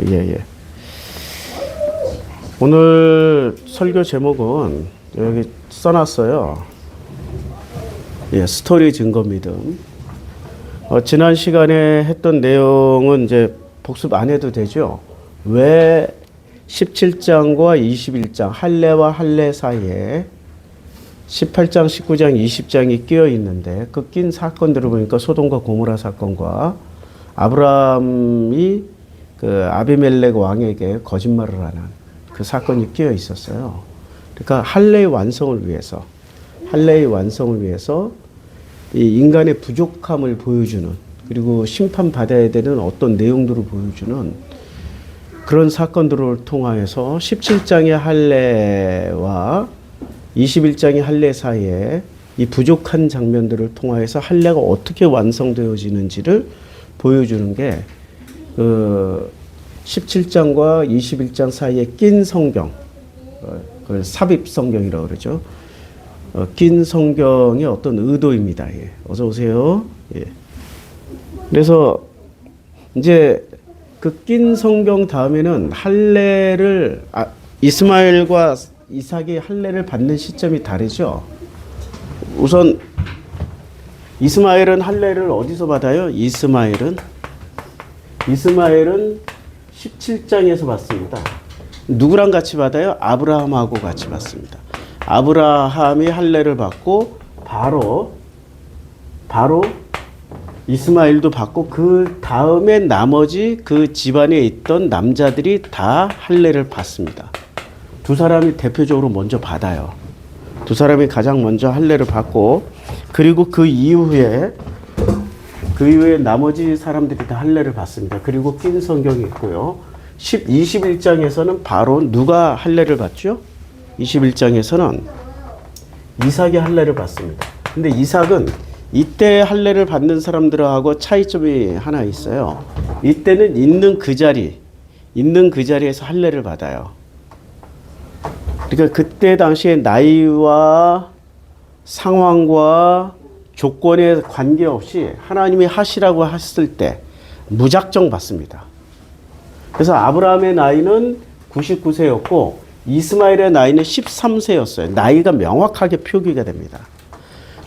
예, 예. 오늘 설교 제목은 여기 써놨어요. 예, 스토리 증거 믿음. 지난 시간에 했던 내용은 이제 복습 안 해도 되죠. 왜 17장과 21장 할례와 할례 사이에 18장, 19장, 20장이 끼어 있는데 그 낀 사건들을 보니까 소돔과 고모라 사건과 아브라함이 그 아비멜렉 왕에게 거짓말을 하는 그 사건이 끼어 있었어요. 그러니까 할례의 완성을 위해서 이 인간의 부족함을 보여주는, 그리고 심판받아야 되는 어떤 내용들을 보여주는 그런 사건들을 통하여서 17장의 할례와 21장의 할례 사이에 이 부족한 장면들을 통하여서 할례가 어떻게 완성되어지는지를 보여주는 게 그 17장과 21장 사이에 낀 성경, 그걸 삽입 성경이라고 그러죠. 낀 성경의 어떤 의도입니다. 예. 어서 오세요. 예. 그래서 이제 그 낀 성경 다음에는 할례를 이스마엘과 이삭이 할례를 받는 시점이 다르죠. 우선 이스마엘은 할례를 어디서 받아요? 이스마엘은 17장에서 받습니다. 누구랑 같이 받아요? 아브라함하고 같이 받습니다. 아브라함이 할례를 받고 바로 이스마엘도 받고 그 다음에 나머지 그 집안에 있던 남자들이 다 할례를 받습니다. 두 사람이 대표적으로 먼저 받아요. 두 사람이 가장 먼저 할례를 받고, 그리고 그 이후에 나머지 사람들이 다 할례를 받습니다. 그리고 낀 성경이 있고요. 21장에서는 바로 누가 할례를 받죠? 21장에서는 이삭이 할례를 받습니다. 근데 이삭은 이때 할례를 받는 사람들하고 차이점이 하나 있어요. 이때는 있는 그 자리에서 할례를 받아요. 그러니까 그때 당시에 나이와 상황과 조건에 관계없이 하나님이 하시라고 했을 때 무작정 받습니다. 그래서 아브라함의 나이는 99세였고 이스마엘의 나이는 13세였어요. 나이가 명확하게 표기가 됩니다.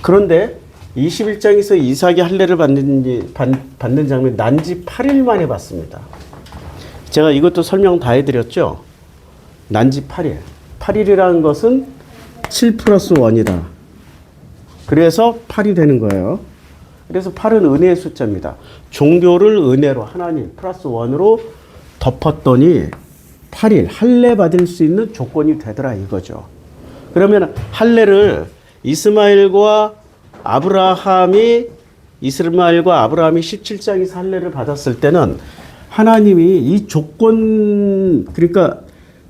그런데 21장에서 이삭이 할례를 받는 장면 난지 8일 만에 받습니다. 제가 이것도 설명 다 해드렸죠. 난지 8일. 8일이라는 것은 7 플러스 1이다. 그래서 8이 되는 거예요. 그래서 8은 은혜의 숫자입니다. 종교를 은혜로 하나님 플러스 1으로 덮었더니 8일 할례 받을 수 있는 조건이 되더라 이거죠. 그러면 할례를 이스마엘과 아브라함이 17장에서 할례를 받았을 때는 하나님이 이 조건, 그러니까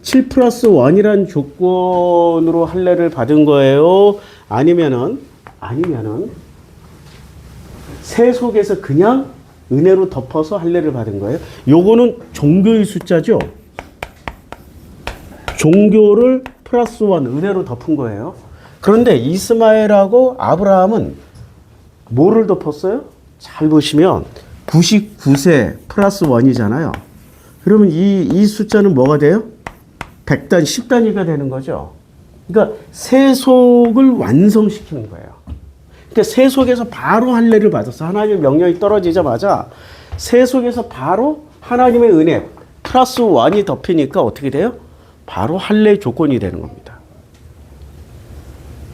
7 플러스 1이라는 조건으로 할례를 받은 거예요? 아니면은 새 속에서 그냥 은혜로 덮어서 할례를 받은 거예요? 요거는 종교의 숫자죠. 종교를 플러스 1 은혜로 덮은 거예요. 그런데 이스마엘하고 아브라함은 뭐를 덮었어요? 잘 보시면 99세 플러스 1이잖아요. 그러면 이 숫자는 뭐가 돼요? 100단, 10단위가 되는 거죠. 그러니까 세속을 완성시키는 거예요. 그러니까 세속에서 바로 할례를 받았어. 하나님의 명령이 떨어지자마자 세속에서 바로 하나님의 은혜 플러스 1이 덮이니까 어떻게 돼요? 바로 할례의 조건이 되는 겁니다.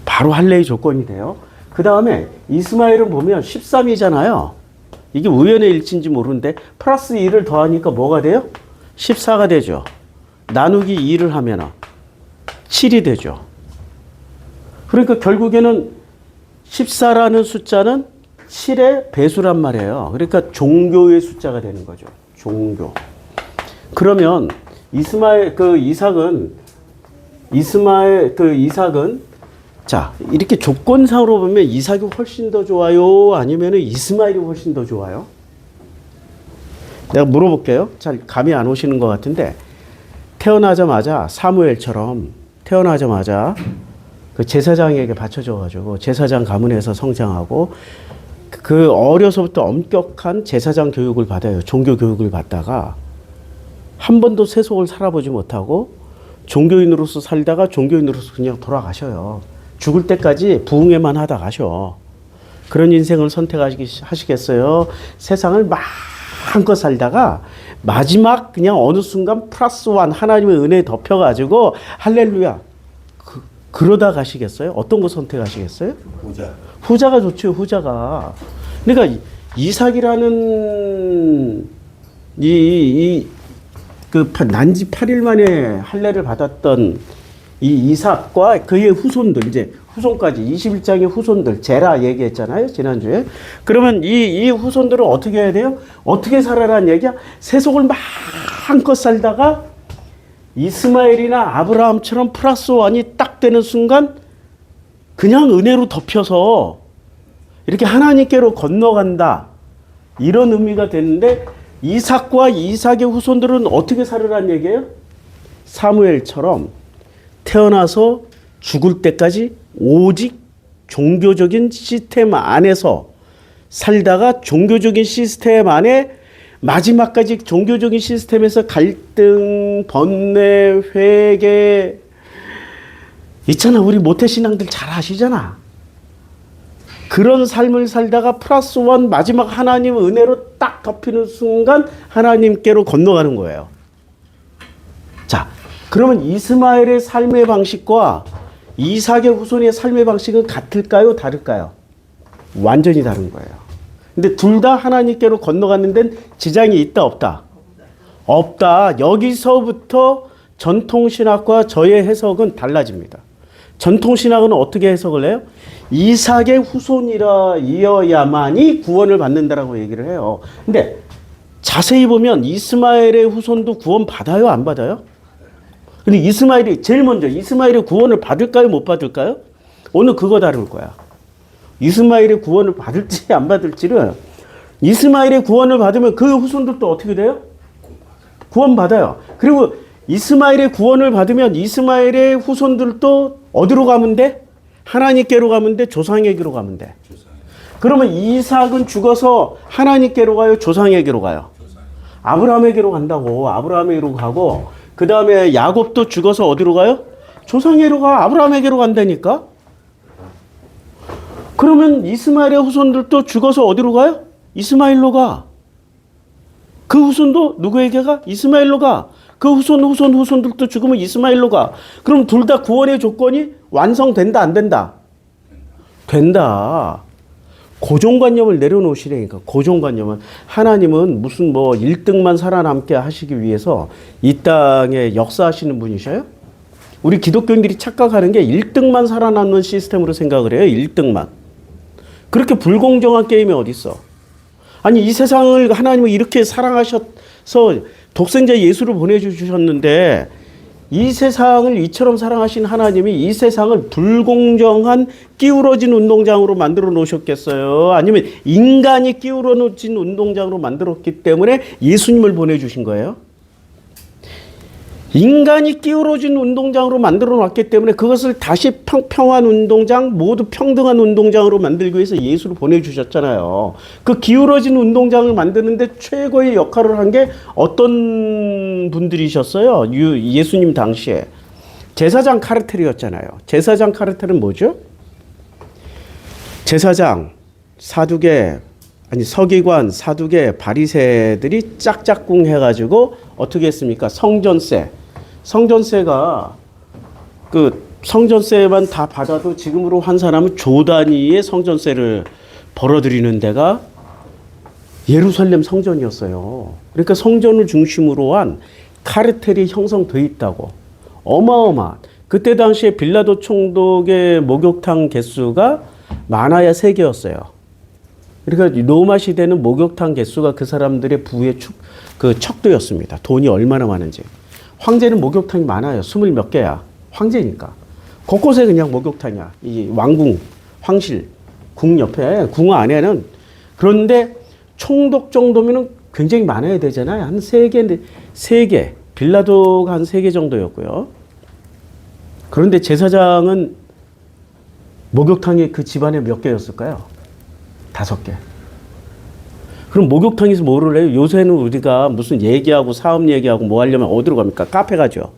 바로 할례의 조건이 돼요. 그 다음에 이스마엘은 보면 13이잖아요. 이게 우연의 일치인지 모르는데 플러스 2를 더하니까 뭐가 돼요? 14가 되죠. 나누기 2를 하면 7이 되죠. 그러니까 결국에는 14라는 숫자는 7의 배수란 말이에요. 그러니까 종교의 숫자가 되는 거죠. 종교. 그러면 이삭은 자, 이렇게 조건상으로 보면 이삭이 훨씬 더 좋아요? 아니면 이스마엘이 훨씬 더 좋아요? 내가 물어볼게요. 잘 감이 안 오시는 것 같은데, 태어나자마자 사무엘처럼 그 제사장에게 바쳐져가지고 제사장 가문에서 성장하고 그 어려서부터 엄격한 제사장 교육을 받아요. 종교 교육을 받다가 한 번도 세속을 살아보지 못하고 종교인으로서 살다가 종교인으로서 그냥 돌아가셔요. 죽을 때까지 부흥회만 하다 가셔. 그런 인생을 선택하시겠어요? 세상을 마음껏 살다가 마지막 그냥 어느 순간 플러스 원 하나님의 은혜에 덮여가지고 할렐루야. 그러다 가시겠어요? 어떤 거 선택하시겠어요? 후자. 후자가 좋죠, 후자가. 그러니까 이삭이라는 난지 8일 만에 할례를 받았던 이 이삭과 그의 후손들, 이제 후손까지 21장의 후손들, 제라 얘기했잖아요, 지난주에. 그러면 이 후손들은 어떻게 해야 돼요? 어떻게 살아라는 얘기야? 세속을 마음껏 살다가 이스마엘이나 아브라함처럼 플러스 원이 딱 되는 순간 그냥 은혜로 덮여서 이렇게 하나님께로 건너간다. 이런 의미가 되는데 이삭과 이삭의 후손들은 어떻게 살으라는 얘기예요? 사무엘처럼 태어나서 죽을 때까지 오직 종교적인 시스템 안에서 살다가 종교적인 시스템 안에 마지막까지 종교적인 시스템에서 갈등, 번뇌, 회개 있잖아. 우리 모태신앙들 잘 아시잖아. 그런 삶을 살다가 플러스 원 마지막 하나님 은혜로 딱 덮이는 순간 하나님께로 건너가는 거예요. 자, 그러면 이스마엘의 삶의 방식과 이삭의 후손의 삶의 방식은 같을까요? 다를까요? 완전히 다른 거예요. 근데 둘 다 하나님께로 건너가는 데는 지장이 있다, 없다? 없다. 여기서부터 전통신학과 저의 해석은 달라집니다. 전통신학은 어떻게 해석을 해요? 이삭의 후손이라 이어야만이 구원을 받는다라고 얘기를 해요. 근데 자세히 보면 이스마엘의 후손도 구원 받아요, 안 받아요? 근데 이스마엘이 제일 먼저 이스마엘의 구원을 받을까요, 못 받을까요? 오늘 그거 다룰 거야. 이스마엘의 구원을 받을지 안 받을지를. 이스마엘의 구원을 받으면 그 후손들도 어떻게 돼요? 구원 받아요. 그리고 이스마엘의 구원을 받으면 이스마엘의 후손들도 어디로 가면 돼? 하나님께로 가면 돼? 조상에게로 가면 돼? 그러면 이삭은 죽어서 하나님께로 가요? 조상에게로 가요? 아브라함에게로 간다고. 아브라함에게로 가고 그 다음에 야곱도 죽어서 어디로 가요? 조상에게로 가. 아브라함에게로 간다니까. 그러면 이스마엘의 후손들도 죽어서 어디로 가요? 이스마엘로 가. 그 후손도 누구에게 가? 이스마엘로 가. 그 후손들도 죽으면 이스마엘로 가. 그럼 둘 다 구원의 조건이 완성된다, 안 된다? 된다. 고정관념을 내려놓으시라니까. 고정관념은 하나님은 무슨 뭐 1등만 살아남게 하시기 위해서 이 땅에 역사하시는 분이셔요? 우리 기독교인들이 착각하는 게 1등만 살아남는 시스템으로 생각을 해요. 1등만. 그렇게 불공정한 게임이 어디 있어? 아니 이 세상을 하나님은 이렇게 사랑하셔서 독생자 예수를 보내주셨는데 이 세상을 이처럼 사랑하신 하나님이 이 세상을 불공정한 끼우러진 운동장으로 만들어 놓으셨겠어요? 아니면 인간이 끼우러진 운동장으로 만들었기 때문에 예수님을 보내주신 거예요? 인간이 끼우러진 운동장으로 만들어 놨기 때문에 그것을 다시 평평한 운동장, 모두 평등한 운동장으로 만들기 위해서 예수를 보내주셨잖아요. 그 기울어진 운동장을 만드는데 최고의 역할을 한 게 어떤 분들이셨어요? 예수님 당시에. 제사장 카르텔이었잖아요. 제사장 카르텔은 뭐죠? 제사장, 사두개, 서기관, 사두개, 바리새들이 짝짝꿍 해가지고 어떻게 했습니까? 성전세가 성전세만 다 받아도 지금으로 환산하면 조 단위의 성전세를 벌어들이는 데가 예루살렘 성전이었어요. 그러니까 성전을 중심으로 한 카르텔이 형성돼 있다고. 어마어마한. 그때 당시에 빌라도 총독의 목욕탕 개수가 많아야 3개였어요. 그러니까 로마 시대는 목욕탕 개수가 그 사람들의 부의 척도였습니다. 돈이 얼마나 많은지. 황제는 목욕탕이 많아요. 20몇 개야. 황제니까. 곳곳에 그냥 목욕탕이야. 이 왕궁, 황실, 궁 옆에, 궁 안에는. 그런데 총독 정도면 굉장히 많아야 되잖아요. 한 3개. 빌라도가 한 3개 정도였고요. 그런데 제사장은 목욕탕이 그 집안에 몇 개였을까요? 5개. 그럼 목욕탕에서 뭐를 해요? 요새는 우리가 무슨 얘기하고 사업 얘기하고 뭐 하려면 어디로 갑니까? 카페 가죠.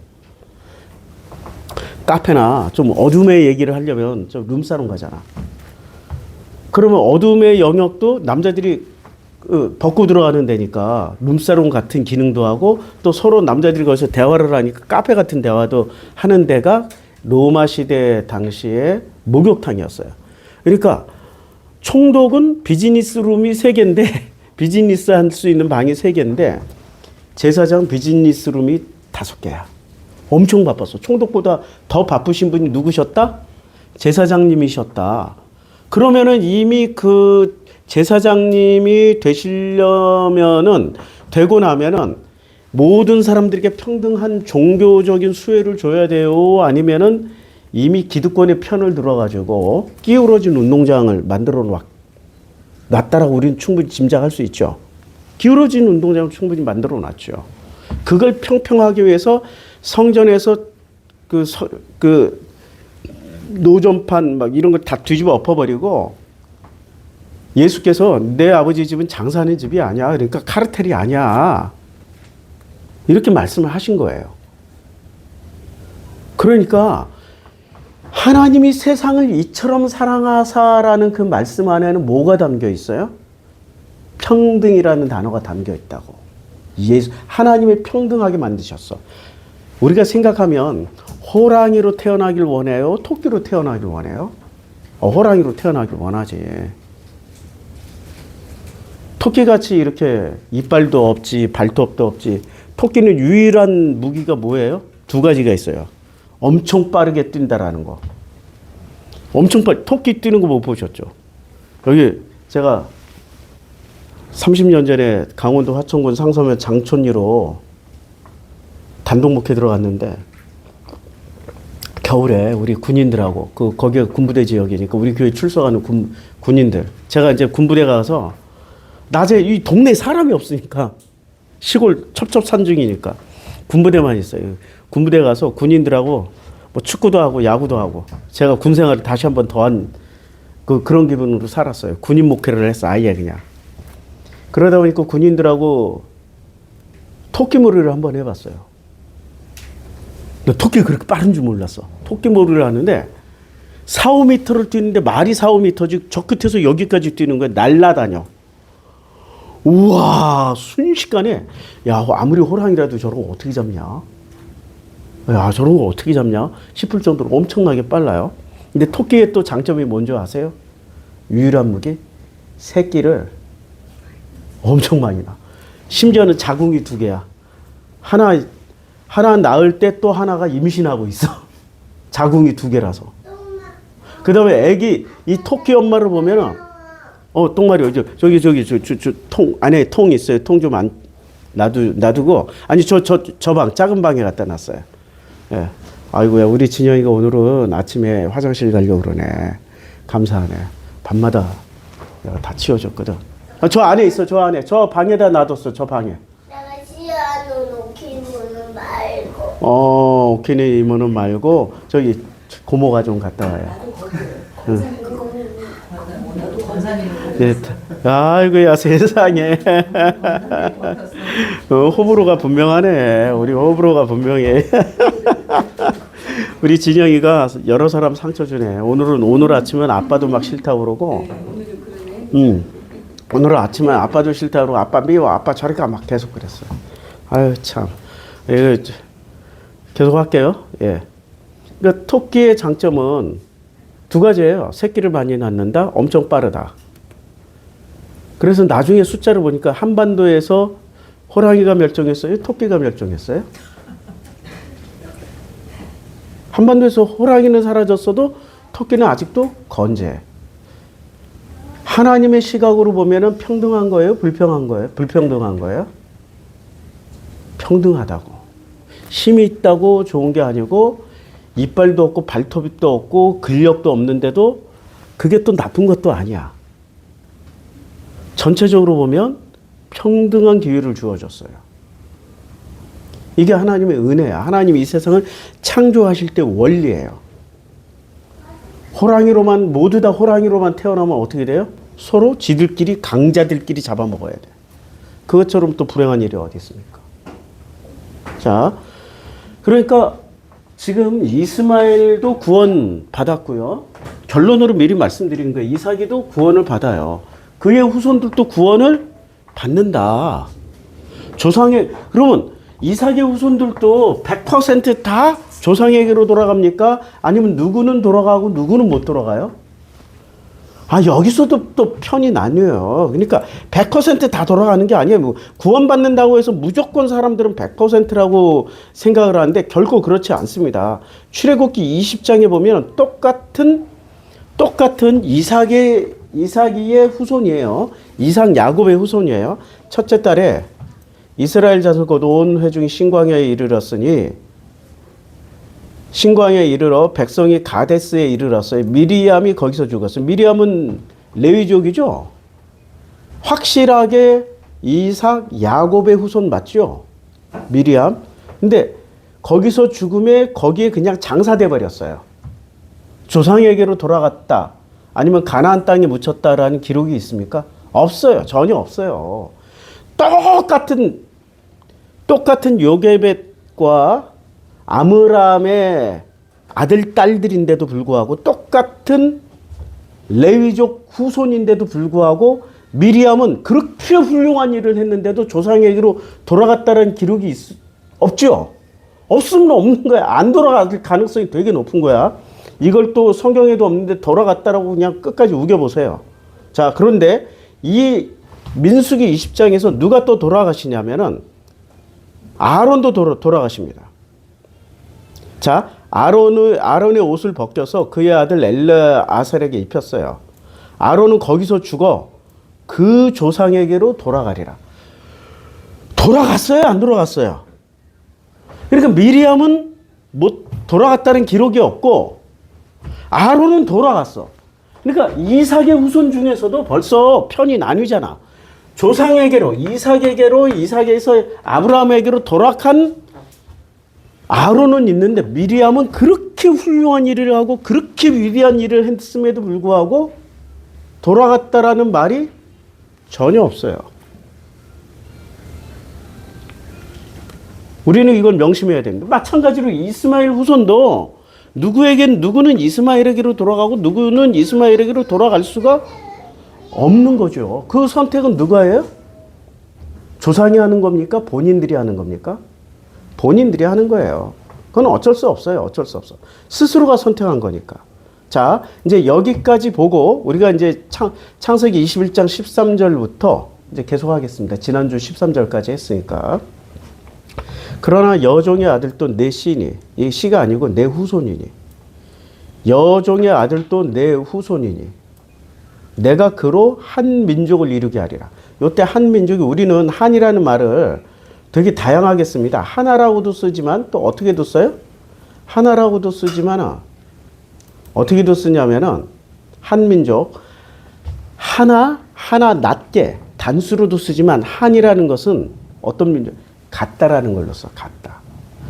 카페나 좀 어둠의 얘기를 하려면 좀 룸사롱 가잖아. 그러면 어둠의 영역도 남자들이 벗고 들어가는 데니까 룸사롱 같은 기능도 하고 또 서로 남자들이 거기서 대화를 하니까 카페 같은 대화도 하는 데가 로마 시대 당시에 목욕탕이었어요. 그러니까 총독은 비즈니스 룸이 3개인데 비즈니스 할 수 있는 방이 3개인데 제사장 비즈니스 룸이 5개야. 엄청 바빴어. 총독보다 더 바쁘신 분이 누구셨다? 제사장님이셨다. 그러면은 이미 그 제사장님이 되시려면은 되고 나면은 모든 사람들에게 평등한 종교적인 수혜를 줘야 돼요? 아니면은 이미 기득권의 편을 들어가지고 기울어진 운동장을 만들어 놨다라고 우리는 충분히 짐작할 수 있죠. 기울어진 운동장을 충분히 만들어 놨죠. 그걸 평평하기 위해서 성전에서 그 노점판 막 이런 걸 다 뒤집어 엎어버리고 예수께서 내 아버지 집은 장사하는 집이 아니야. 그러니까 카르텔이 아니야. 이렇게 말씀을 하신 거예요. 그러니까 하나님이 세상을 이처럼 사랑하사라는 그 말씀 안에는 뭐가 담겨 있어요? 평등이라는 단어가 담겨 있다고. 예수, 하나님이 평등하게 만드셨어. 우리가 생각하면 호랑이로 태어나길 원해요? 토끼로 태어나길 원해요? 호랑이로 태어나길 원하지. 토끼같이 이렇게 이빨도 없지, 발톱도 없지. 토끼는 유일한 무기가 뭐예요? 2가지가 있어요. 엄청 빠르게 뛴다라는 거. 엄청 토끼 뛰는 거 못 보셨죠? 여기 제가 30년 전에 강원도 화천군 상서면 장촌리로 단독 목회 들어갔는데 겨울에 우리 군인들하고 거기가 군부대 지역이니까 우리 교회 출석하는 군인들. 제가 이제 군부대 가서 낮에 이 동네에 사람이 없으니까 시골 첩첩산중이니까 군부대만 있어요. 군부대 가서 군인들하고 뭐 축구도 하고 야구도 하고 제가 군 생활을 다시 한번 더한 그런 기분으로 살았어요. 군인 목회를 했어. 아예 그냥. 그러다 보니까 군인들하고 토끼몰이를 한번 해봤어요. 토끼가 그렇게 빠른 줄 몰랐어. 토끼몰이를 하는데 4, 5m를 뛰는데 말이 4, 5m지 저 끝에서 여기까지 뛰는 거야. 날라다녀. 우와, 순식간에 야, 아무리 호랑이라도 저런 거 어떻게 잡냐? 야, 저런 거 어떻게 잡냐? 싶을 정도로 엄청나게 빨라요. 근데 토끼의 또 장점이 뭔지 아세요? 유일한 무기? 새끼를 엄청 많이 낳아. 심지어는 자궁이 2개야. 하나 낳을 때 또 하나가 임신하고 있어. 자궁이 2개라서. 그 다음에 이 토끼 엄마를 보면은, 똥말이, 저기, 통, 안에 통 있어요. 통 좀 놔두고, 아니, 저 방, 작은 방에 갖다 놨어요. 예. 아이고야, 우리 진영이가 오늘은 아침에 화장실 가려고 그러네. 감사하네. 밤마다 내가 다 치워줬거든. 저 안에 있어, 저 안에. 저 방에다 놔뒀어, 저 방에. 내가 싫어하는 오키모는 말고. 오키니모는 말고, 저기 고모가 좀 갔다 와요. 응. 네. 아이고야, 세상에. 호불호가 분명하네. 우리 호불호가 분명해. 우리 진영이가 여러 사람 상처 주네. 오늘 아침은 아빠도 막 싫다고 그러고. 오늘 아침에 아빠도 싫다고 그러고, 아빠 미워, 아빠 저리 가, 막 계속 그랬어. 아유, 참. 이거 계속 할게요. 예. 그러니까 토끼의 장점은 2가지예요. 새끼를 많이 낳는다, 엄청 빠르다. 그래서 나중에 숫자를 보니까 한반도에서 호랑이가 멸종했어요? 토끼가 멸종했어요? 한반도에서 호랑이는 사라졌어도 토끼는 아직도 건재해. 하나님의 시각으로 보면은 평등한 거예요? 불평한 거예요? 불평등한 거예요? 평등하다고. 힘이 있다고 좋은 게 아니고 이빨도 없고 발톱도 없고 근력도 없는데도 그게 또 나쁜 것도 아니야. 전체적으로 보면 평등한 기회를 주어졌어요. 이게 하나님의 은혜야. 하나님이 이 세상을 창조하실 때 원리예요. 모두 다 호랑이로만 태어나면 어떻게 돼요? 서로 지들끼리 강자들끼리 잡아먹어야 돼. 그것처럼 또 불행한 일이 어디 있습니까? 자, 그러니까 지금 이스마엘도 구원 받았고요. 결론으로 미리 말씀드리는 거예요. 이삭이도 구원을 받아요. 그의 후손들도 구원을 받는다. 그러면 이삭의 후손들도 100%다 조상에게로 돌아갑니까? 아니면 누구는 돌아가고 누구는 못 돌아가요? 여기서도 또 편이 나뉘어요. 그러니까 100%다 돌아가는 게 아니에요. 뭐 구원받는다고 해서 무조건 사람들은 100%라고 생각을 하는데 결코 그렇지 않습니다. 출애굽기 20장에 보면 똑같은 이삭이의 후손이에요. 이삭 야곱의 후손이에요. 첫째 달에 이스라엘 자손 온 회중이 신광야에 이르렀으니 신광야에 이르러 백성이 가데스에 이르렀어요. 미리암이 거기서 죽었어요. 미리암은 레위족이죠. 확실하게 이삭 야곱의 후손 맞죠? 미리암. 근데 거기서 죽음에 거기에 그냥 장사돼 버렸어요. 조상에게로 돌아갔다. 아니면 가나안 땅에 묻혔다라는 기록이 있습니까? 없어요. 전혀 없어요. 똑같은 요게벳과 아므람의 아들, 딸들인데도 불구하고 똑같은 레위족 후손인데도 불구하고 미리암은 그렇게 훌륭한 일을 했는데도 조상에게로 돌아갔다는 기록이 없죠? 없으면 없는 거야. 안 돌아갈 가능성이 되게 높은 거야. 이걸 또 성경에도 없는데 돌아갔다라고 그냥 끝까지 우겨보세요. 자, 그런데 이 민수기 20장에서 누가 또 돌아가시냐면은 아론도 돌아가십니다. 자, 아론의 옷을 벗겨서 그의 아들 엘르아살에게 입혔어요. 아론은 거기서 죽어 그 조상에게로 돌아가리라. 돌아갔어요? 안 돌아갔어요? 그러니까 미리암은 못 돌아갔다는 기록이 없고 아론은 돌아갔어. 그러니까 이삭의 후손 중에서도 벌써 편이 나뉘잖아. 조상에게로, 이삭에게서 아브라함에게로 돌아간 아론은 있는데 미리암은 그렇게 훌륭한 일을 하고 그렇게 위대한 일을 했음에도 불구하고 돌아갔다라는 말이 전혀 없어요. 우리는 이걸 명심해야 됩니다. 마찬가지로 이스마엘 후손도 누구는 이스마엘에게로 돌아가고 누구는 이스마엘에게로 돌아갈 수가 없는 거죠. 그 선택은 누가 해요? 조상이 하는 겁니까? 본인들이 하는 겁니까? 본인들이 하는 거예요. 그건 어쩔 수 없어요. 어쩔 수 없어. 스스로가 선택한 거니까. 자, 이제 여기까지 보고 우리가 이제 창세기 21장 13절부터 이제 계속 하겠습니다. 지난주 13절까지 했으니까. 그러나 여종의 아들도 내 씨니, 이 씨가 아니고 내 후손이니, 여종의 아들도 내 후손이니, 내가 그로 한 민족을 이루게 하리라. 요때 한 민족이, 우리는 한이라는 말을 되게 다양하게 씁니다. 하나라고도 쓰지만 또 어떻게도 써요? 하나라고도 쓰지만 어떻게도 쓰냐면은 한 민족, 하나 낮게 단수로도 쓰지만 한이라는 것은 어떤 민족? 같다라는 걸로 써. 같다.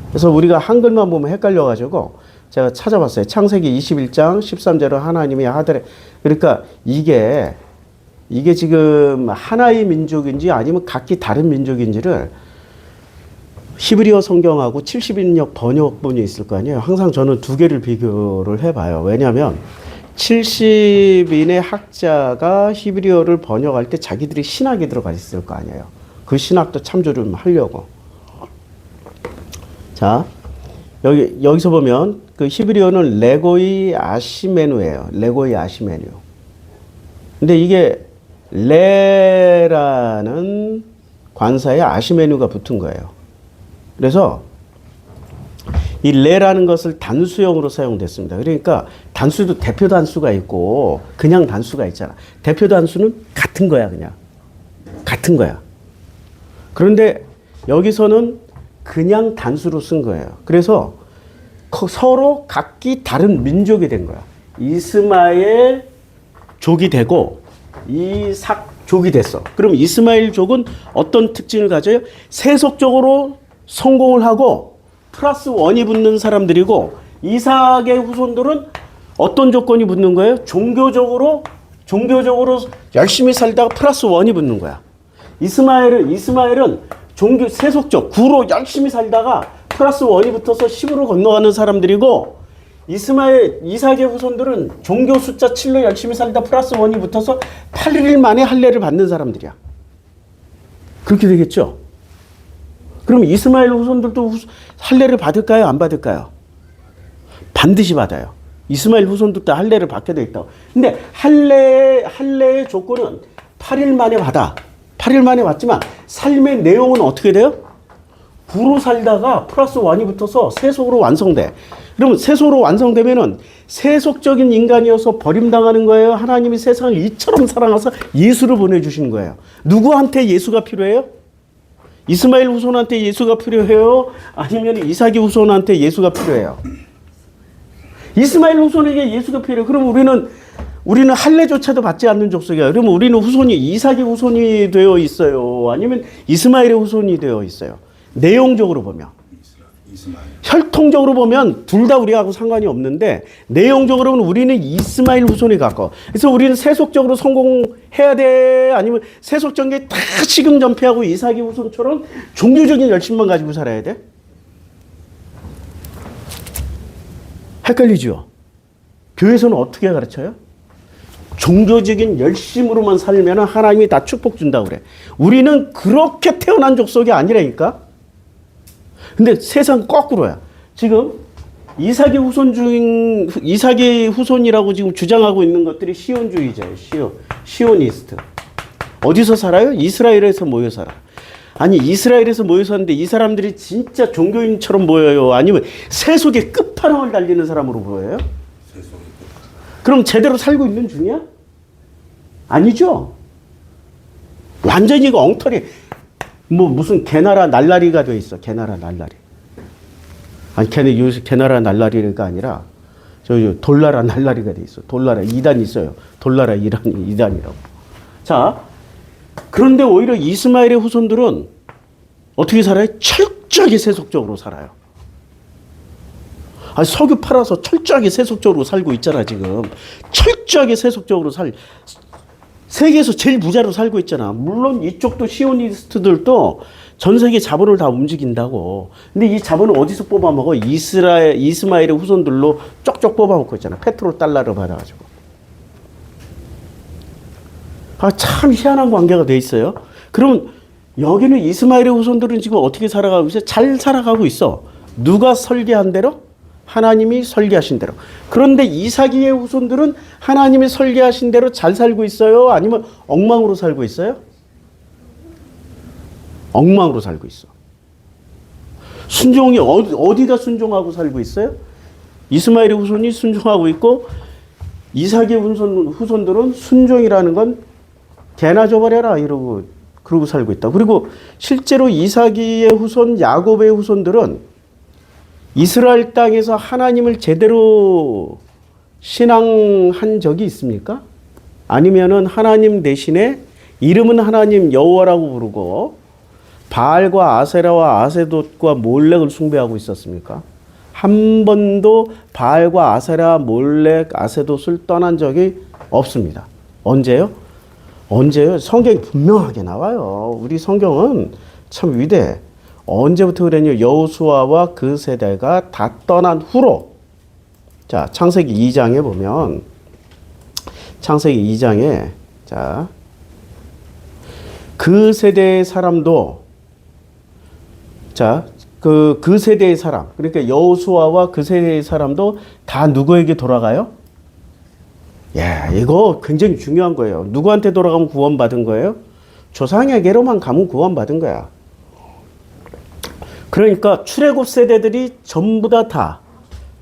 그래서 우리가 한글만 보면 헷갈려가지고 제가 찾아봤어요. 창세기 21장 13절은 하나님이 하더래. 그러니까 이게 지금 하나의 민족인지 아니면 각기 다른 민족인지를 히브리어 성경하고 70인역 번역본이 있을 거 아니에요. 항상 저는 두 개를 비교를 해봐요. 왜냐하면 70인의 학자가 히브리어를 번역할 때 자기들이 신학이 들어가 있을 거 아니에요. 그 신학도 참조 좀 하려고. 자, 여기서 보면 그 히브리어는 레고이 아시메누예요. 레고이 아시메누. 근데 이게 레라는 관사에 아시메누가 붙은 거예요. 그래서 이 레라는 것을 단수형으로 사용됐습니다. 그러니까 단수도 대표 단수가 있고 그냥 단수가 있잖아. 대표 단수는 같은 거야, 그냥. 같은 거야. 그런데 여기서는 그냥 단수로 쓴 거예요. 그래서 서로 각기 다른 민족이 된 거야. 이스마엘 족이 되고 이삭 족이 됐어. 그럼 이스마엘 족은 어떤 특징을 가져요? 세속적으로 성공을 하고 플러스 원이 붙는 사람들이고, 이삭의 후손들은 어떤 조건이 붙는 거예요? 종교적으로 종교적으로 열심히 살다가 플러스 원이 붙는 거야. 이스마엘은 종교 세속적 구로 열심히 살다가 플러스 원이 붙어서 10으로 건너가는 사람들이고, 이삭의 후손들은 종교 숫자 7로 열심히 살다 플러스 원이 붙어서 8일 만에 할례를 받는 사람들이야. 그렇게 되겠죠? 그럼 이스마엘 후손들도 할례를 받을까요? 안 받을까요? 반드시 받아요. 이스마엘 후손들도 할례를 받게 돼 있다고. 근데 할례의 조건은 8일 만에 받아. 8일 만에 받지만 삶의 내용은 어떻게 돼요? 구로 살다가 플러스 원이 붙어서 세속으로 완성돼. 그러면 세속으로 완성되면은 세속적인 인간이어서 버림당하는 거예요? 하나님이 세상을 이처럼 사랑해서 예수를 보내주시는 거예요. 누구한테 예수가 필요해요? 이스마엘 후손한테 예수가 필요해요? 아니면 이삭의 후손한테 예수가 필요해요? 이스마엘 후손에게 예수가 필요해요. 그럼 우리는 할례조차도 받지 않는 족속이야. 그러면 우리는 후손이 이삭의 후손이 되어 있어요? 아니면 이스마엘의 후손이 되어 있어요? 내용적으로 보면. 혈통적으로 보면 둘 다 우리하고 상관이 없는데, 내용적으로는 우리는 이스마엘 후손에 가까워. 그래서 우리는 세속적으로 성공해야 돼? 아니면 세속적인 게 다 시금전폐하고 이삭의 후손처럼 종교적인 열심만 가지고 살아야 돼? 헷갈리죠? 교회에서는 어떻게 가르쳐요? 종교적인 열심으로만 살면 하나님이 다 축복 준다고 그래. 우리는 그렇게 태어난 족속이 아니라니까? 근데 세상 거꾸로야. 지금 이삭의 후손이라고 지금 주장하고 있는 것들이 시온주의자예요. 시오니스트. 어디서 살아요? 이스라엘에서 모여 살아. 아니, 이스라엘에서 모여 사는데 이 사람들이 진짜 종교인처럼 보여요? 아니면 세속의 끝판왕을 달리는 사람으로 보여요? 그럼 제대로 살고 있는 중이야? 아니죠. 완전히 그 엉터리. 무슨 개나라 날라리가 돼 있어. 개나라 날라리. 아니, 개나라 날라리가 아니라 돌나라 날라리가 돼 있어. 돌나라 2단 있어요. 돌나라 2단이라고. 자, 그런데 오히려 이스마엘의 후손들은 어떻게 살아요? 철저하게 세속적으로 살아요. 아니, 석유 팔아서 철저하게 세속적으로 살고 있잖아, 지금. 철저하게 세속적으로 세계에서 제일 부자로 살고 있잖아. 물론 이쪽도 시오니스트들도 전 세계 자본을 다 움직인다고. 근데 이 자본을 어디서 뽑아먹어? 이스마엘의 후손들로 쪽쪽 뽑아먹고 있잖아. 페트로 달러를 받아가지고. 참 희한한 관계가 돼 있어요. 그럼 여기는 이스마엘의 후손들은 지금 어떻게 살아가고 있어요? 잘 살아가고 있어. 누가 설계한 대로? 하나님이 설계하신 대로. 그런데 이삭의 후손들은 하나님이 설계하신 대로 잘 살고 있어요? 아니면 엉망으로 살고 있어요? 엉망으로 살고 있어. 순종이 어디가 순종하고 살고 있어요? 이스마엘의 후손이 순종하고 있고, 이삭의 후손들은 순종이라는 건 개나 줘버려라 그러고 살고 있다. 그리고 실제로 이삭의 후손, 야곱의 후손들은 이스라엘 땅에서 하나님을 제대로 신앙한 적이 있습니까? 아니면은 하나님 대신에 이름은 하나님 여호와라고 부르고 바알과 아세라와 아세돗과 몰렉을 숭배하고 있었습니까? 한 번도 바알과 아세라, 몰렉, 아세돗을 떠난 적이 없습니다. 언제요? 성경이 분명하게 나와요. 우리 성경은 참 위대해. 언제부터 그랬냐? 여호수아와 그 세대가 다 떠난 후로. 자, 창세기 2장에 보면, 창세기 2장에, 자, 그 세대의 사람도, 자, 그 세대의 사람, 그러니까 여호수아와 그 세대의 사람도 다 누구에게 돌아가요? 이거 굉장히 중요한 거예요. 누구한테 돌아가면 구원받은 거예요? 조상에게로만 가면 구원받은 거야. 그러니까 출애굽 세대들이 전부 다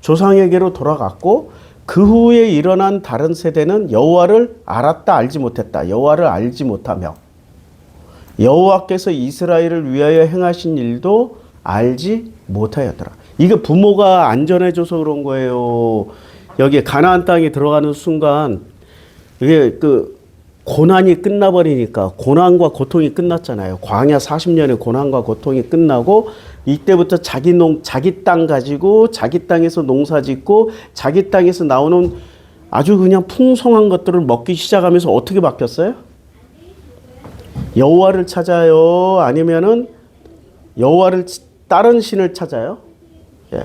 조상에게로 돌아갔고, 그 후에 일어난 다른 세대는 여호와를 알았다, 알지 못했다. 여호와를 알지 못하며 여호와께서 이스라엘을 위하여 행하신 일도 알지 못하였더라. 이게 부모가 안전해줘서 그런 거예요. 여기 가나안 땅에 들어가는 순간 이게 고난이 끝나버리니까, 고난과 고통이 끝났잖아요. 광야 40년의 고난과 고통이 끝나고, 이때부터 자기 땅 가지고 자기 땅에서 농사 짓고 자기 땅에서 나오는 아주 그냥 풍성한 것들을 먹기 시작하면서 어떻게 바뀌었어요? 여호와를 찾아요? 아니면은 여호와를 다른 신을 찾아요? 예.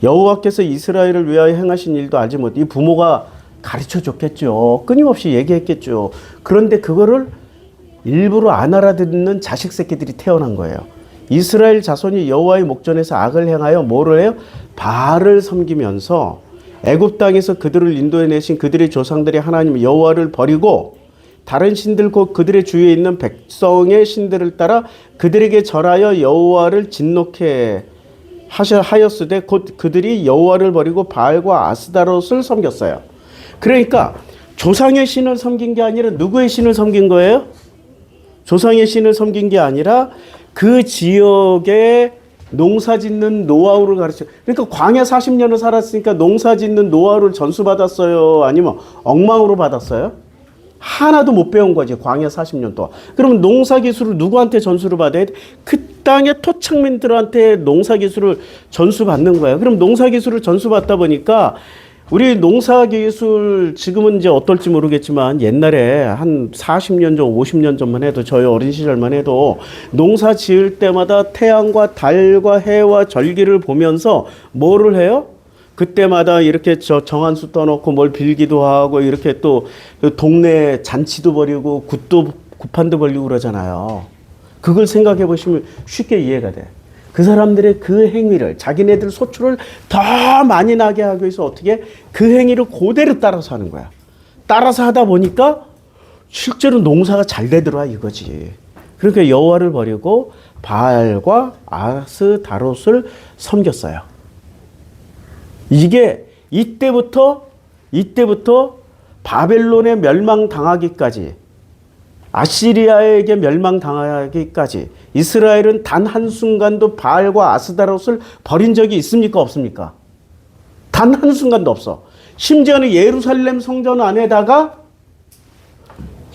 여호와께서 이스라엘을 위하여 행하신 일도 알지 못. 이 부모가 가르쳐 줬겠죠. 끊임없이 얘기했겠죠. 그런데 그거를 일부러 안 알아듣는 자식 새끼들이 태어난 거예요. 이스라엘 자손이 여호와의 목전에서 악을 행하여 뭐를 해요? 바알을 섬기면서 애굽 땅에서 그들을 인도해내신 그들의 조상들이 하나님 여호와를 버리고 다른 신들 곧 그들의 주위에 있는 백성의 신들을 따라 그들에게 절하여 여호와를 진노케 하였으되 곧 그들이 여호와를 버리고 바알과 아스다롯을 섬겼어요. 그러니까 조상의 신을 섬긴 게 아니라 누구의 신을 섬긴 거예요? 조상의 신을 섬긴 게 아니라 그 지역에 농사 짓는 노하우를 가르쳐. 그러니까 광야 40년을 살았으니까 농사 짓는 노하우를 전수받았어요? 아니면 엉망으로 받았어요? 하나도 못 배운 거지, 광야 40년 동안. 그러면 농사 기술을 누구한테 전수를 받아야 돼? 그 땅의 토착민들한테 농사 기술을 전수받는 거야. 그럼 농사 기술을 전수받다 보니까 우리 농사 기술 지금은 이제 어떨지 모르겠지만 옛날에 한 40년 전, 50년 전만 해도 저희 어린 시절만 해도 농사 지을 때마다 태양과 달과 해와 절기를 보면서 뭐를 해요? 그때마다 이렇게 정한수 떠놓고 뭘 빌기도 하고 이렇게 또 동네 잔치도 벌이고 굿판도 벌리고 그러잖아요. 그걸 생각해 보시면 쉽게 이해가 돼. 그 사람들의 그 행위를 자기네들 소출을 더 많이 나게 하기 위해서 어떻게 그 행위를 그대로 따라서 하는 거야. 따라서 하다 보니까 실제로 농사가 잘 되더라 이거지. 그러니까 여호와를 버리고 바알과 아스다롯을 섬겼어요. 이게 이때부터 바벨론에 멸망당하기까지 아시리아에게 멸망당하기까지 이스라엘은 단 한순간도 바알과 아스다롯을 버린 적이 있습니까? 없습니까? 단 한순간도 없어. 심지어는 예루살렘 성전 안에다가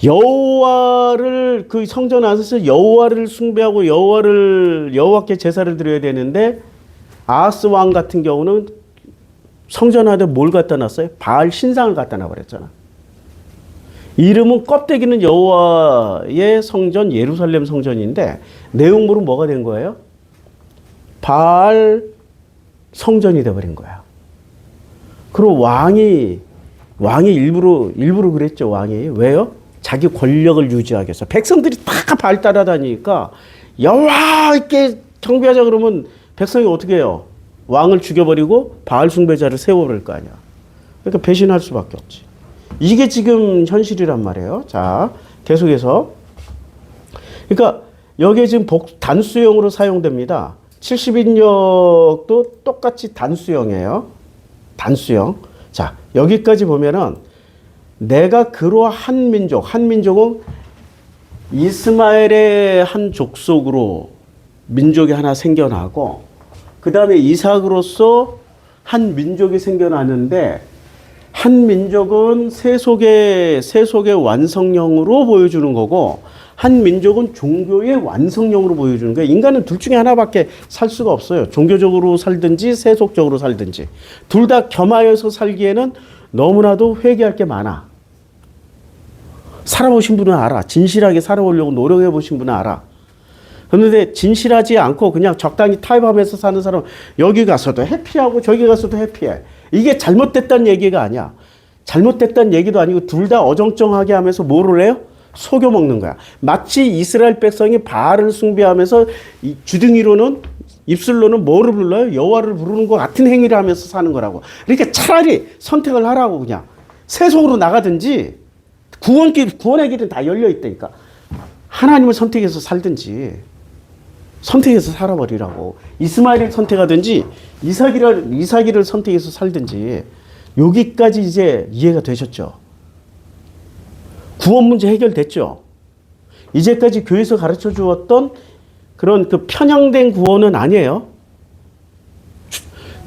여호와를 그 성전 안에서 여호와를 숭배하고 여호와께 제사를 드려야 되는데 아하스 왕 같은 경우는 성전 안에 뭘 갖다 놨어요? 바알 신상을 갖다 놔버렸잖아. 이름은 껍데기는 여호와의 성전 예루살렘 성전인데 내용물은 뭐가 된 거예요? 바알 성전이 돼버린 거야. 그리고 왕이 일부러 그랬죠. 왕이 왜요? 자기 권력을 유지하기 위해서. 백성들이 다 바알 따라다니니까 여호와께 경배하자 그러면 백성이 어떻게 해요? 왕을 죽여버리고 바알 숭배자를 세워버릴 거 아니야. 그러니까 배신할 수밖에 없지. 이게 지금 현실이란 말이에요. 자, 계속해서. 그러니까 여기에 지금 단수형으로 사용됩니다. 70인역도 똑같이 단수형이에요. 단수형. 자, 여기까지 보면은 내가 그로 한 민족은 이스마엘의 한 족속으로 민족이 하나 생겨나고 그 다음에 이삭으로서 한 민족이 생겨나는데 한 민족은 세속의 완성형으로 보여주는 거고 한 민족은 종교의 완성형으로 보여주는 거예요. 인간은 둘 중에 하나밖에 살 수가 없어요. 종교적으로 살든지 세속적으로 살든지. 둘 다 겸하여서 살기에는 너무나도 회개할 게 많아. 살아보신 분은 알아. 진실하게 살아보려고 노력해 보신 분은 알아. 그런데 진실하지 않고 그냥 적당히 타협하면서 사는 사람은 여기 가서도 해피하고 저기 가서도 해피해. 이게 잘못됐다는 얘기가 아니야. 잘못됐다는 얘기도 아니고 둘 다 어정쩡하게 하면서 뭐를 해요? 속여 먹는 거야. 마치 이스라엘 백성이 바알을 숭배하면서 주둥이로는 입술로는 뭐를 불러요? 여호와를 부르는 것 같은 행위를 하면서 사는 거라고. 그러니까 차라리 선택을 하라고 그냥. 세속으로 나가든지 구원의 길은 다 열려 있다니까. 하나님을 선택해서 살든지 선택해서 살아버리라고. 이스마엘을 선택하든지 이삭이를 선택해서 살든지. 여기까지 이제 이해가 되셨죠? 구원 문제 해결됐죠? 이제까지 교회에서 가르쳐 주었던 그런 그 편향된 구원은 아니에요.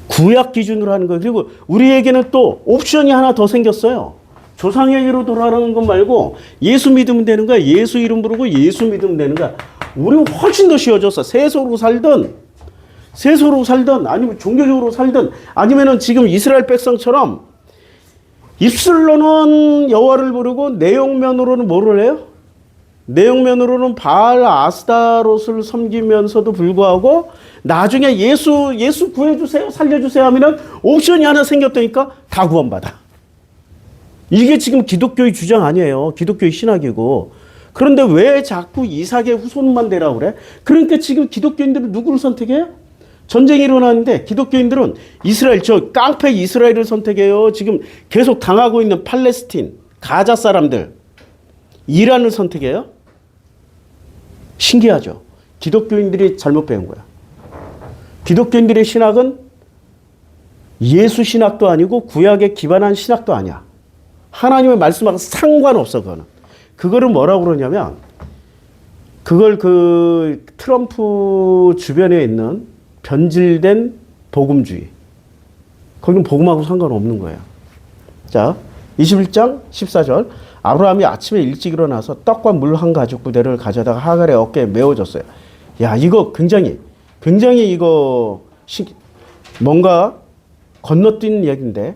구약 기준으로 하는 거예요. 그리고 우리에게는 또 옵션이 하나 더 생겼어요. 조상에게로 돌아가는 것 말고 예수 믿으면 되는 거야. 예수 이름 부르고 예수 믿으면 되는 거야. 우리는 훨씬 더 쉬워졌어. 세속으로 살든 아니면 종교적으로 살든 아니면은 지금 이스라엘 백성처럼 입술로는 여호와를 부르고 내용면으로는 뭐를 해요? 내용면으로는 바알 아스타롯을 섬기면서도 불구하고 나중에 예수 구해주세요, 살려주세요 하면은 옵션이 하나 생겼다니까 다 구원받아. 이게 지금 기독교의 주장 아니에요. 기독교의 신학이고. 그런데 왜 자꾸 이삭의 후손만 되라고 그래? 그러니까 지금 기독교인들은 누구를 선택해요? 전쟁이 일어나는데 기독교인들은 이스라엘, 저 깡패 이스라엘을 선택해요. 지금 계속 당하고 있는 팔레스틴, 가자 사람들, 이란을 선택해요. 신기하죠? 기독교인들이 잘못 배운 거야. 기독교인들의 신학은 예수 신학도 아니고 구약에 기반한 신학도 아니야. 하나님의 말씀하고 상관없어, 그거는. 그거를 뭐라고 그러냐면, 그걸 그 트럼프 주변에 있는 변질된 복음주의. 거긴 복음하고 상관없는 거예요. 자, 21장 14절. 아브라함이 아침에 일찍 일어나서 떡과 물 한 가죽 부대를 가져다가 하갈의 어깨에 메워줬어요. 야, 이거 굉장히 이거 뭔가 건너뛴 얘기인데,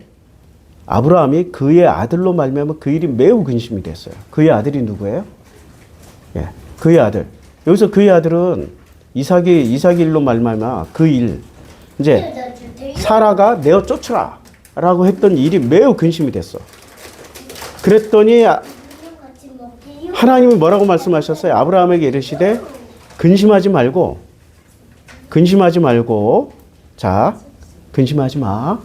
아브라함이 그의 아들로 말미암아 그 일이 매우 근심이 됐어요. 그의 아들이 누구예요? 예, 그의 아들. 여기서 그의 아들은 이삭이 일로 말미암아 그 일, 이제 사라가 내어 쫓으라라고 했던 일이 매우 근심이 됐어. 그랬더니 하나님이 뭐라고 말씀하셨어요? 아브라함에게 이르시되 근심하지 말고 자, 근심하지 마